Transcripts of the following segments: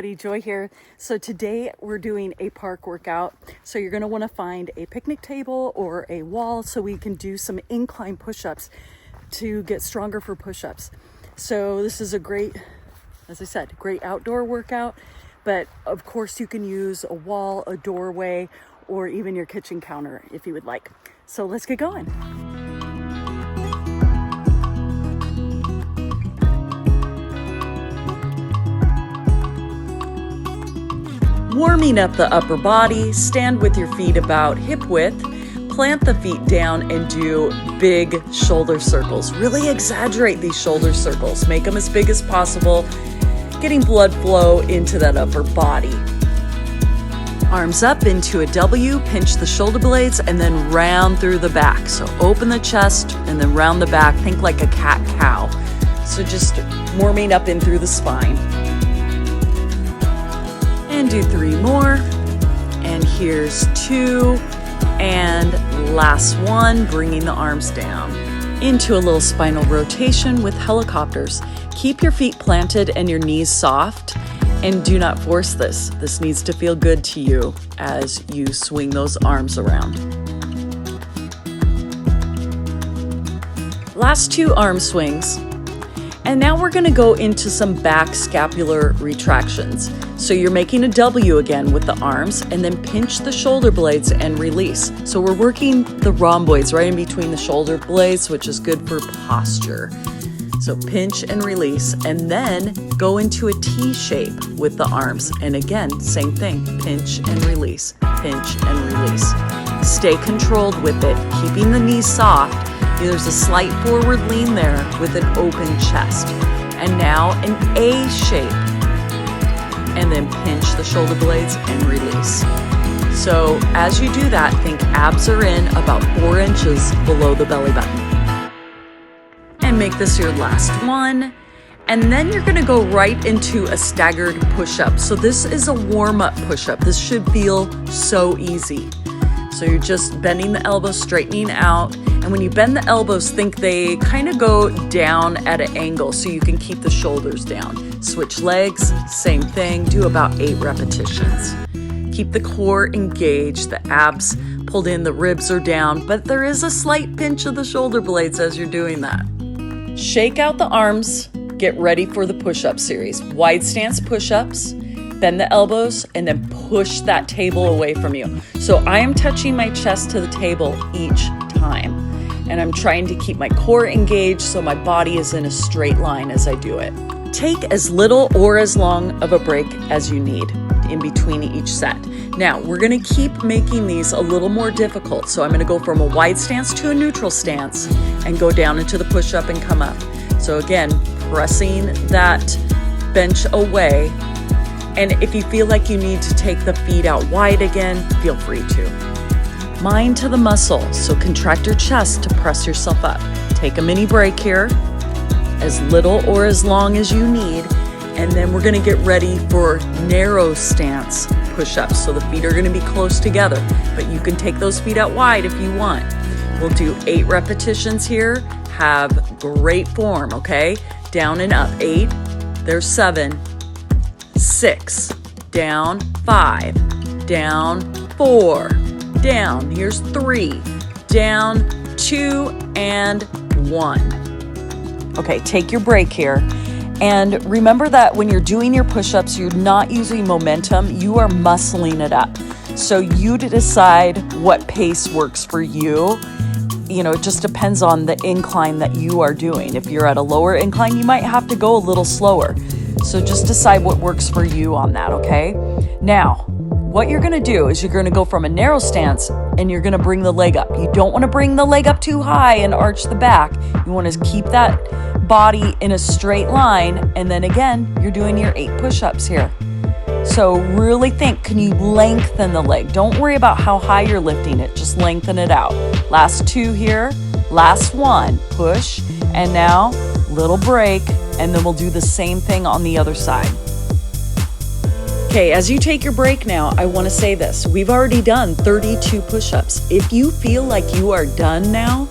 everybody, Joy here. So today we're doing a park workout. So you're going to want to find a picnic table or a wall so we can do some incline push-ups to get stronger for push-ups. So this is a great, as I said, great outdoor workout, but of course you can use a wall, a doorway, or even your kitchen counter if you would like. So let's get going. Warming up the upper body, stand with your feet about hip width, plant the feet down and do big shoulder circles. Really exaggerate these shoulder circles. Make them as big as possible, getting blood flow into that upper body. Arms up into a W, pinch the shoulder blades, and then round through the back. So open the chest and then round the back. Think like a cat-cow. So just warming up in through the spine. And do 3 more, and here's 2, and last one, bringing the arms down. Into a little spinal rotation with helicopters. Keep your feet planted and your knees soft, and do not force this. This needs to feel good to you as you swing those arms around. Last 2 arm swings. And now we're going to go into some back scapular retractions. So you're making a W again with the arms, and then pinch the shoulder blades and release. So we're working the rhomboids right in between the shoulder blades, which is good for posture. So pinch and release, and then go into a T shape with the arms. And again, same thing, pinch and release, pinch and release. Stay controlled with it, keeping the knees soft. There's a slight forward lean there with an open chest. And now an A shape. And then pinch the shoulder blades and release. So as you do that, think abs are in about 4 inches below the belly button. And make this your last one. And then you're gonna go right into a staggered push-up. So this is a warm-up push-up. This should feel so easy. So you're just bending the elbows, straightening out. And when you bend the elbows, think they kind of go down at an angle so you can keep the shoulders down. Switch legs, same thing, do about 8 repetitions. Keep the core engaged, the abs pulled in, the ribs are down, but there is a slight pinch of the shoulder blades as you're doing that. Shake out the arms, get ready for the push-up series. Wide stance push-ups. Bend the elbows and then push that table away from you. So I am touching my chest to the table each time. And I'm trying to keep my core engaged so my body is in a straight line as I do it. Take as little or as long of a break as you need in between each set. Now, we're gonna keep making these a little more difficult. So I'm gonna go from a wide stance to a neutral stance and go down into the push-up and come up. So again, pressing that bench away. And if you feel like you need to take the feet out wide again, feel free to. Mind to the muscle, so contract your chest to press yourself up. Take a mini break here, as little or as long as you need, and then we're gonna get ready for narrow stance push-ups. So the feet are gonna be close together, but you can take those feet out wide if you want. We'll do 8 repetitions here. Have great form, okay? Down and up, 8, there's 7, 6, down 5, down 4, down, here's 3, down 2, and 1. Okay, take your break here. And remember that when you're doing your push-ups, you're not using momentum, you are muscling it up. So you decide what pace works for you. You know, it just depends on the incline that you are doing. If you're at a lower incline, you might have to go a little slower. So just decide what works for you on that, okay? Now, what you're gonna do is you're gonna go from a narrow stance and you're gonna bring the leg up. You don't wanna bring the leg up too high and arch the back. You wanna keep that body in a straight line. And then again, you're doing your 8 push-ups here. So really think, can you lengthen the leg? Don't worry about how high you're lifting it, just lengthen it out. Last 2 here, last 1, push, and now little break. And then we'll do the same thing on the other side. Okay, as you take your break now, I want to say this. We've already done 32 push-ups. If you feel like you are done now,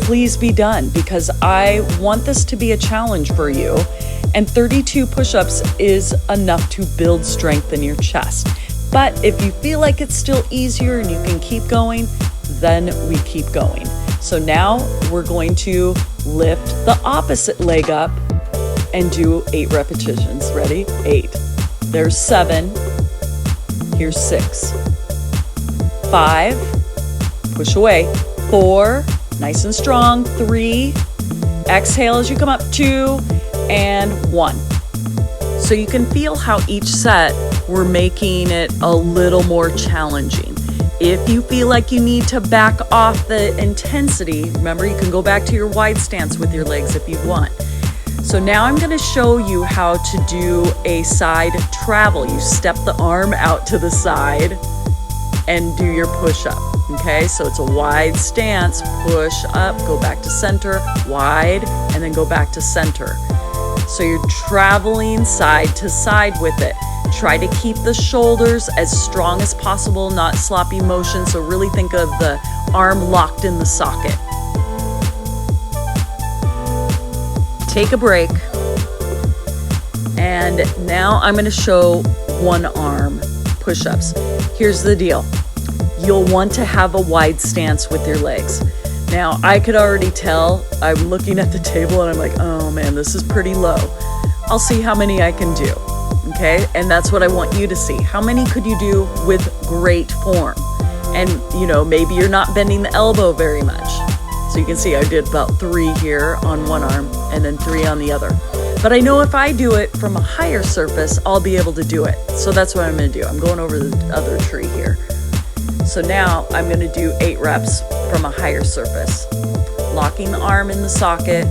please be done, because I want this to be a challenge for you. And 32 push-ups is enough to build strength in your chest. But if you feel like it's still easier and you can keep going, then we keep going. So now we're going to lift the opposite leg up and do 8 repetitions. Ready? 8. There's 7. Here's 6. 5. Push away. 4. Nice and strong. 3. Exhale as you come up. 2. And 1. So you can feel how each set we're making it a little more challenging. If you feel like you need to back off the intensity, remember you can go back to your wide stance with your legs if you want. So now I'm going to show you how to do a side travel. You step the arm out to the side and do your push-up. Okay, so it's a wide stance, push up, go back to center, wide, and then go back to center. So you're traveling side to side with it. Try to keep the shoulders as strong as possible, not sloppy motion. So really think of the arm locked in the socket. Take a break. And now I'm going to show one arm push-ups. Here's the deal. You'll want to have a wide stance with your legs. Now, I could already tell, I'm looking at the table and I'm like, oh man, this is pretty low. I'll see how many I can do, okay? And that's what I want you to see. How many could you do with great form? And, you know, maybe you're not bending the elbow very much. So you can see I did about 3 here on one arm and then 3 on the other. But I know if I do it from a higher surface, I'll be able to do it. So that's what I'm gonna do. I'm going over the other tree here. So now I'm going to do 8 reps from a higher surface. Locking the arm in the socket,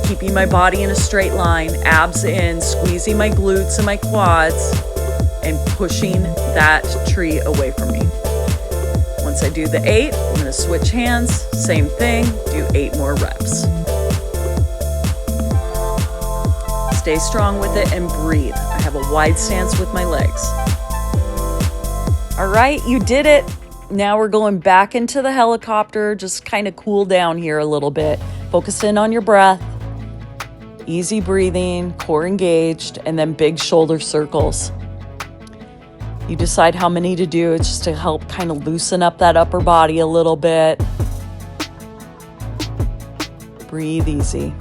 keeping my body in a straight line, abs in, squeezing my glutes and my quads, and pushing that tree away from me. Once I do the 8, I'm going to switch hands, same thing, do 8 more reps. Stay strong with it and breathe. I have a wide stance with my legs. All right, you did it. Now we're going back into the helicopter. Just kind of cool down here a little bit. Focus in on your breath. Easy breathing, core engaged, and then big shoulder circles. You decide how many to do. It's just to help kind of loosen up that upper body a little bit. Breathe easy.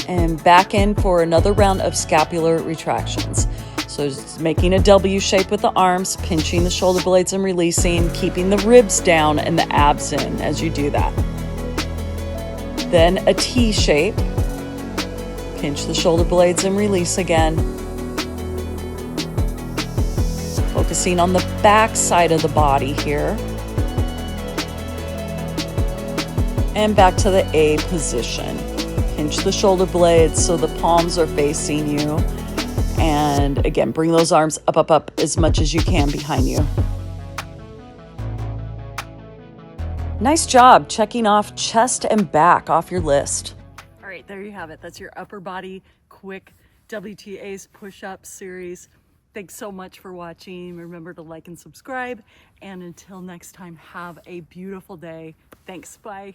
And back in for another round of scapular retractions. So just making a W shape with the arms, pinching the shoulder blades and releasing, keeping the ribs down and the abs in as you do that. Then a T shape. Pinch the shoulder blades and release again. Focusing on the back side of the body here. And back to the A position. Pinch the shoulder blades so the palms are facing you. And again, bring those arms up, up, up as much as you can behind you. Nice job checking off chest and back off your list. All right, there you have it. That's your upper body quick WTA's push-up series. Thanks so much for watching. Remember to like and subscribe. And until next time, have a beautiful day. Thanks. Bye.